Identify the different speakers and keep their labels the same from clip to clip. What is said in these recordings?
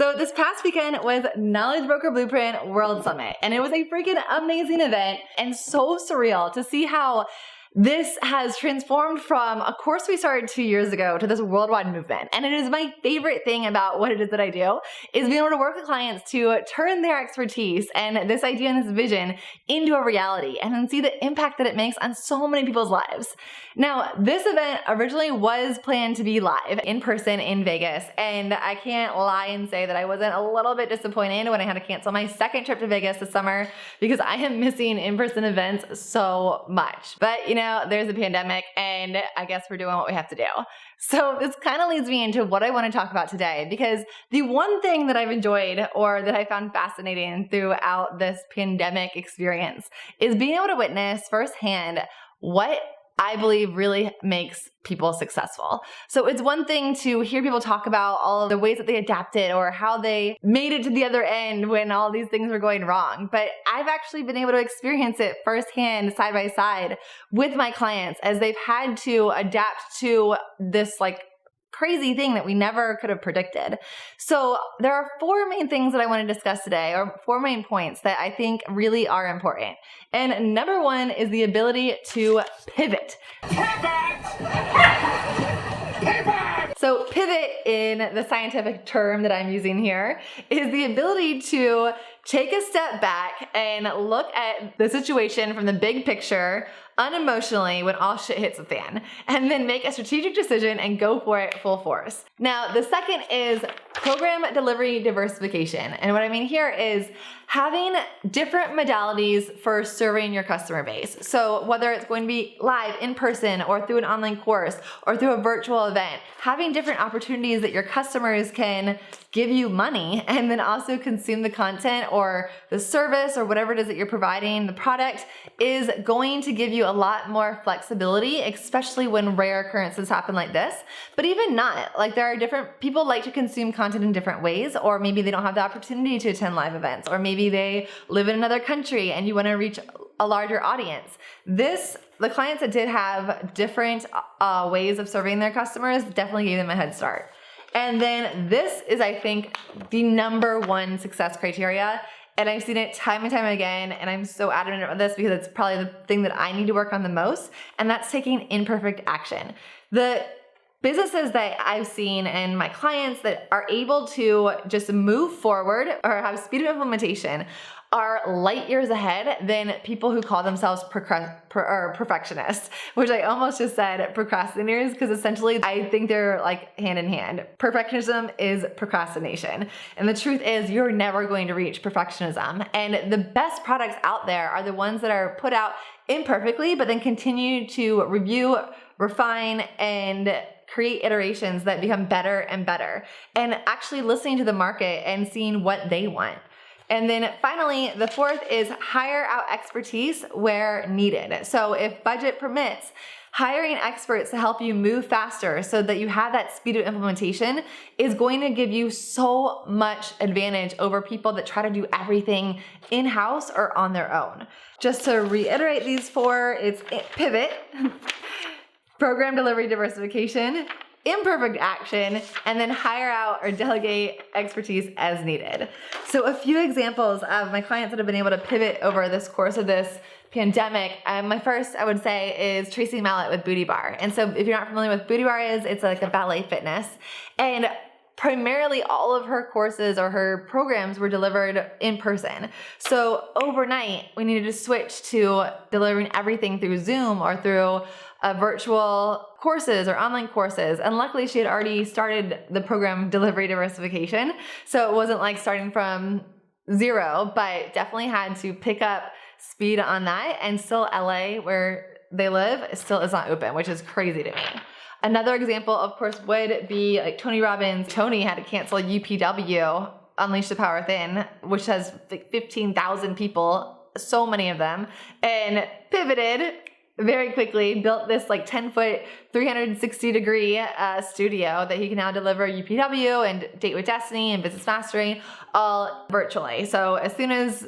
Speaker 1: So this past weekend was Knowledge Broker Blueprint World Summit, and it was a freaking amazing event and so surreal to see how this has transformed from a course we started 2 years ago to this worldwide movement. And it is my favorite thing about what it is that I do is being able to work with clients to turn their expertise and this idea and this vision into a reality and then see the impact that it makes on so many people's lives. Now, this event originally was planned to be live in person in Vegas, and I can't lie and say that I wasn't a little bit disappointed when I had to cancel my second trip to Vegas this summer because I am missing in-person events so much. But you know, there's a pandemic and I guess we're doing what we have to do. So this kind of leads me into what I want to talk about today, because the one thing that I've enjoyed or that I found fascinating throughout this pandemic experience is being able to witness firsthand what I believe really makes people successful. So it's one thing to hear people talk about all of the ways that they adapted or how they made it to the other end when all these things were going wrong. But I've actually been able to experience it firsthand, side by side with my clients as they've had to adapt to this crazy thing that we never could have predicted. So there are 4 main things that I want to discuss today, or 4 main points that I think really are important. And number 1 is the ability to pivot. So pivot, in the scientific term that I'm using here, is the ability to take a step back and look at the situation from the big picture unemotionally when all shit hits the fan, and then make a strategic decision and go for it full force. Now, the second is program delivery diversification. And what I mean here is having different modalities for serving your customer base. So whether it's going to be live in person or through an online course or through a virtual event, having different opportunities that your customers can give you money and then also consume the content or the service or whatever it is that you're providing, the product, is going to give you a lot more flexibility, especially when rare occurrences happen like this. But even not, there are different people like to consume content in different ways, or maybe they don't have the opportunity to attend live events, or maybe they live in another country and you want to reach a larger audience. The clients that did have different ways of serving their customers definitely gave them a head start. And then this is, I think, the number 1 success criteria. And I've seen it time and time again, and I'm so adamant about this because it's probably the thing that I need to work on the most, and that's taking imperfect action. The businesses that I've seen and my clients that are able to just move forward or have speed of implementation are light years ahead than people who call themselves perfectionists, which I almost just said procrastinators, because essentially I think they're hand in hand. Perfectionism is procrastination. And the truth is you're never going to reach perfectionism. And the best products out there are the ones that are put out imperfectly, but then continue to review, refine, and create iterations that become better and better, and actually listening to the market and seeing what they want. And then finally, the 4th is hire out expertise where needed. So if budget permits, hiring experts to help you move faster so that you have that speed of implementation is going to give you so much advantage over people that try to do everything in-house or on their own. Just to reiterate these 4, it's pivot, program delivery diversification, imperfect action, and then hire out or delegate expertise as needed. So a few examples of my clients that have been able to pivot over this course of this pandemic. My first, I would say, is Tracy Mallett with Booty Bar. And so if you're not familiar with Booty Bar it's like a ballet fitness. And primarily all of her courses or her programs were delivered in person. So overnight, we needed to switch to delivering everything through Zoom or through virtual courses or online courses. And luckily she had already started the program delivery diversification. So it wasn't like starting from 0, but definitely had to pick up speed on that. And still LA, where they live, still is not open, which is crazy to me. Another example, of course, would be Tony Robbins. Tony had to cancel UPW, Unleash the Power Within, which has 15,000 people, so many of them, and pivoted very quickly, built this 10-foot, 360-degree studio that he can now deliver UPW and Date with Destiny and Business Mastery all virtually. So as soon as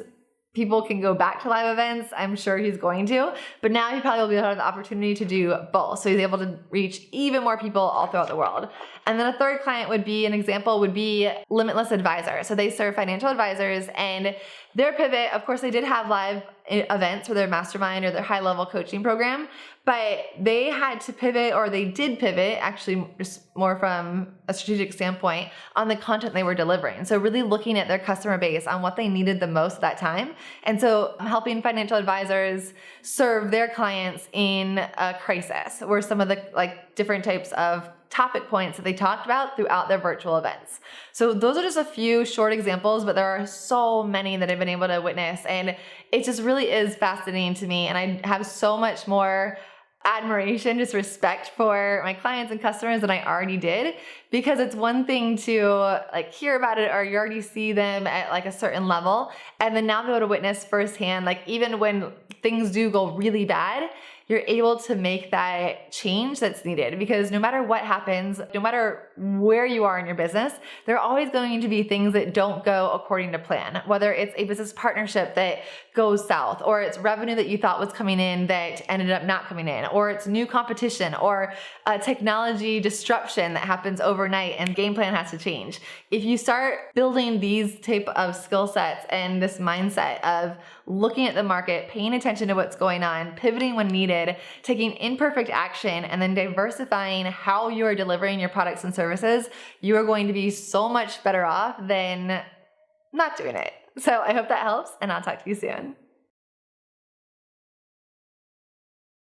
Speaker 1: people can go back to live events, I'm sure he's going to, but now he probably will be able to have the opportunity to do both. So he's able to reach even more people all throughout the world. And then a third client would be, an example would be Limitless Advisor. So they serve financial advisors, and their pivot, of course, they did have live events for their mastermind or their high level coaching program, but they had to pivot, or they did pivot, actually just more from a strategic standpoint, on the content they were delivering. So really looking at their customer base on what they needed the most at that time. And so helping financial advisors serve their clients in a crisis were some of the different types of topic points that they talked about throughout their virtual events. So those are just a few short examples, but there are so many that I've been able to witness, and it just really is fascinating to me. And I have so much more admiration, just respect for my clients and customers than I already did, because it's one thing to hear about it, or you already see them at a certain level, and then now be able to witness firsthand, even when things do go really bad, you're able to make that change that's needed. Because no matter what happens, no matter where you are in your business, there are always going to be things that don't go according to plan. Whether it's a business partnership that goes south, or it's revenue that you thought was coming in that ended up not coming in, or it's new competition, or a technology disruption that happens overnight and game plan has to change. If you start building these type of skill sets and this mindset of looking at the market, paying attention to what's going on, pivoting when needed, taking imperfect action, and then diversifying how you are delivering your products and services, you are going to be so much better off than not doing it. So I hope that helps, and I'll talk to you soon.